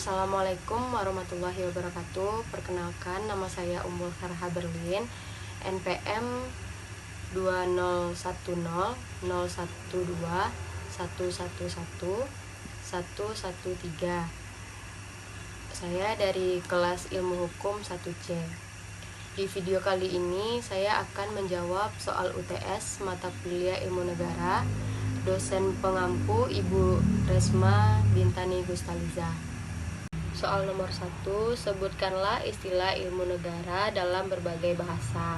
Assalamualaikum warahmatullahi wabarakatuh. Perkenalkan, nama saya Ummul Farha Berlin, NPM 2010112111113. Saya dari kelas Ilmu Hukum 1C. Di video kali ini saya akan menjawab soal UTS mata kuliah Ilmu Negara, dosen pengampu Ibu Resma Bintani Gustaliza. Soal nomor 1, sebutkanlah istilah ilmu negara dalam berbagai bahasa.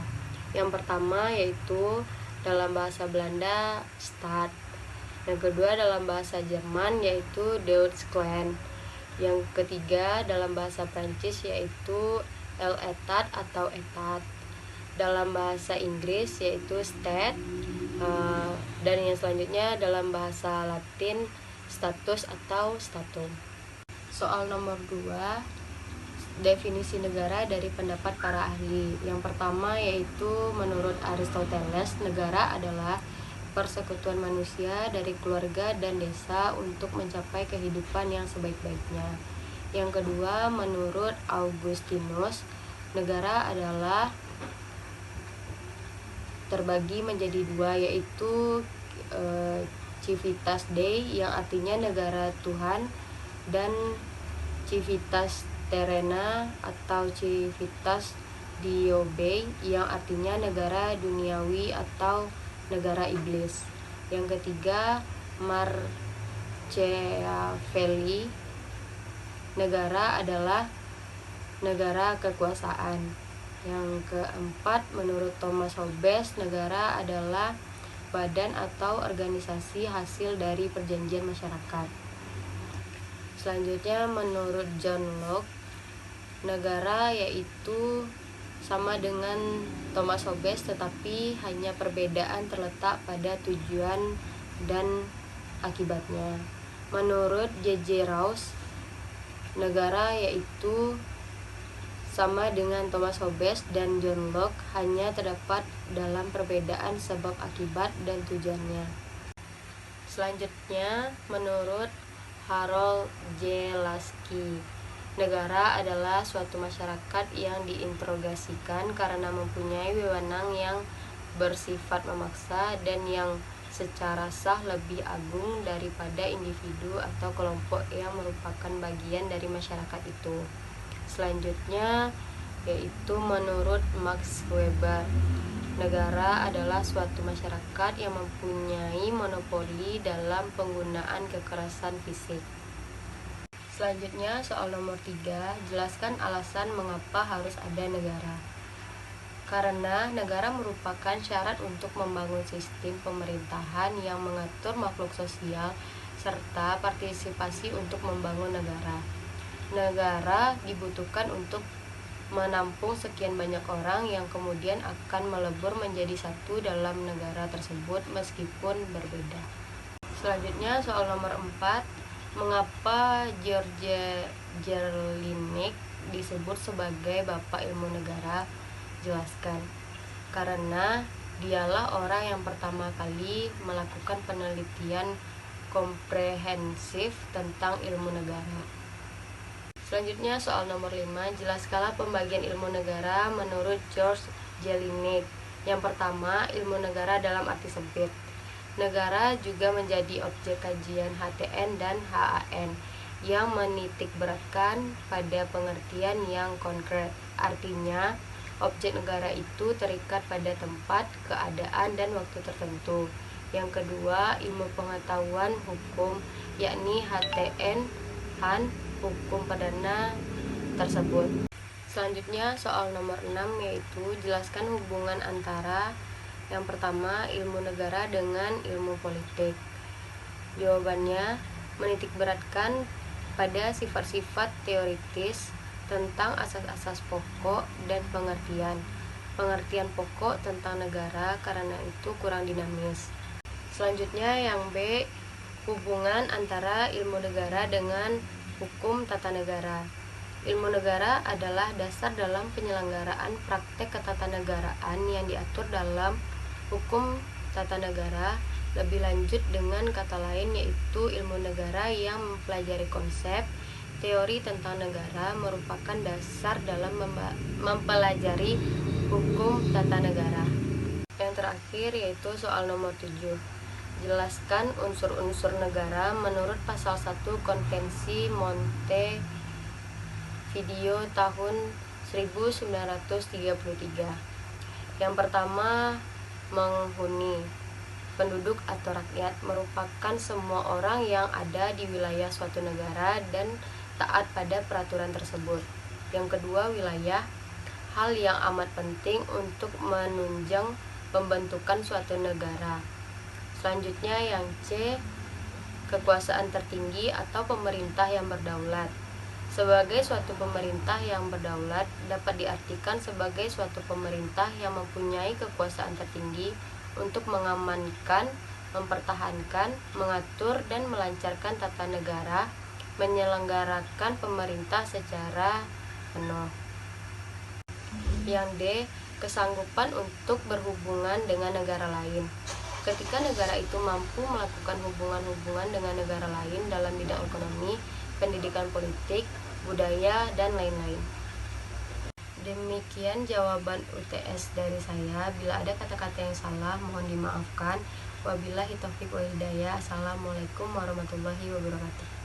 Yang pertama yaitu dalam bahasa Belanda, Staat. Yang kedua dalam bahasa Jerman yaitu Deutschland. Yang ketiga dalam bahasa Prancis yaitu l'État atau Etat. Dalam bahasa Inggris yaitu State. Dan yang selanjutnya dalam bahasa Latin status atau statum. Soal nomor 2, definisi negara dari pendapat para ahli. Yang pertama yaitu menurut Aristoteles, negara adalah persekutuan manusia dari keluarga dan desa untuk mencapai kehidupan yang sebaik-baiknya. Yang kedua, menurut Augustinus, negara adalah terbagi menjadi dua, yaitu Civitas Dei yang artinya negara Tuhan, dan Civitas Terrena atau Civitas Diobe yang artinya negara duniawi atau negara iblis. Yang ketiga, Machiavelli, negara adalah negara kekuasaan. Yang keempat, menurut Thomas Hobbes, negara adalah badan atau organisasi hasil dari perjanjian masyarakat. Selanjutnya, menurut John Locke, negara yaitu sama dengan Thomas Hobbes, tetapi hanya perbedaan terletak pada tujuan dan akibatnya. Menurut J.J. Rawls, negara yaitu sama dengan Thomas Hobbes dan John Locke, hanya terdapat dalam perbedaan sebab akibat dan tujuannya. Selanjutnya, menurut Harold J. Lasky, negara adalah suatu masyarakat yang diinterogasikan karena mempunyai wewenang yang bersifat memaksa dan yang secara sah lebih agung daripada individu atau kelompok yang merupakan bagian dari masyarakat itu. Selanjutnya yaitu menurut Max Weber, negara adalah suatu masyarakat yang mempunyai monopoli dalam penggunaan kekerasan fisik. Selanjutnya soal nomor 3, jelaskan alasan mengapa harus ada negara. Karena negara merupakan syarat untuk membangun sistem pemerintahan yang mengatur makhluk sosial serta partisipasi untuk membangun negara. Negara dibutuhkan untuk menampung sekian banyak orang yang kemudian akan melebur menjadi satu dalam negara tersebut meskipun berbeda. Selanjutnya soal nomor 4, mengapa George Jelinek disebut sebagai Bapak Ilmu Negara? Jelaskan. Karena dialah orang yang pertama kali melakukan penelitian komprehensif tentang ilmu negara. Selanjutnya soal nomor 5, jelaskanlah pembagian ilmu negara menurut George Jelinek. Yang pertama, ilmu negara dalam arti sempit. Negara juga menjadi objek kajian HTN dan HAN yang menitikberatkan pada pengertian yang konkret. Artinya, objek negara itu terikat pada tempat, keadaan, dan waktu tertentu. Yang kedua, ilmu pengetahuan hukum, yakni HTN, HAN, hukum perdana tersebut. Selanjutnya soal nomor 6 yaitu jelaskan hubungan antara yang pertama ilmu negara dengan ilmu politik. Jawabannya menitikberatkan pada sifat-sifat teoritis tentang asas-asas pokok dan pengertian pokok tentang negara, karena itu kurang dinamis. Selanjutnya yang B, hubungan antara ilmu negara dengan hukum tata negara. Ilmu negara adalah dasar dalam penyelenggaraan praktek ketatanegaraan yang diatur dalam hukum tata negara. Lebih lanjut dengan kata lain yaitu ilmu negara yang mempelajari konsep, Teori tentang negara merupakan dasar dalam mempelajari hukum tata negara. Yang terakhir yaitu soal nomor 7. Jelaskan unsur-unsur negara menurut pasal 1 Konvensi Montevideo tahun 1933. Yang pertama, menghuni. Penduduk atau rakyat merupakan semua orang yang ada di wilayah suatu negara dan taat pada peraturan tersebut. Yang kedua, wilayah. Hal yang amat penting untuk menunjang pembentukan suatu negara. Selanjutnya yang C, kekuasaan tertinggi atau pemerintah yang berdaulat. Sebagai suatu pemerintah yang berdaulat dapat diartikan sebagai suatu pemerintah yang mempunyai kekuasaan tertinggi untuk mengamankan, mempertahankan, mengatur dan melancarkan tata negara, menyelenggarakan pemerintah secara penuh. Yang D, kesanggupan untuk berhubungan dengan negara lain. Ketika negara itu mampu melakukan hubungan-hubungan dengan negara lain dalam bidang ekonomi, pendidikan, politik, budaya, dan lain-lain. Demikian jawaban UTS dari saya. Bila ada kata-kata yang salah, mohon dimaafkan. Wabillahi taufiq wal hidayah. Assalamualaikum warahmatullahi wabarakatuh.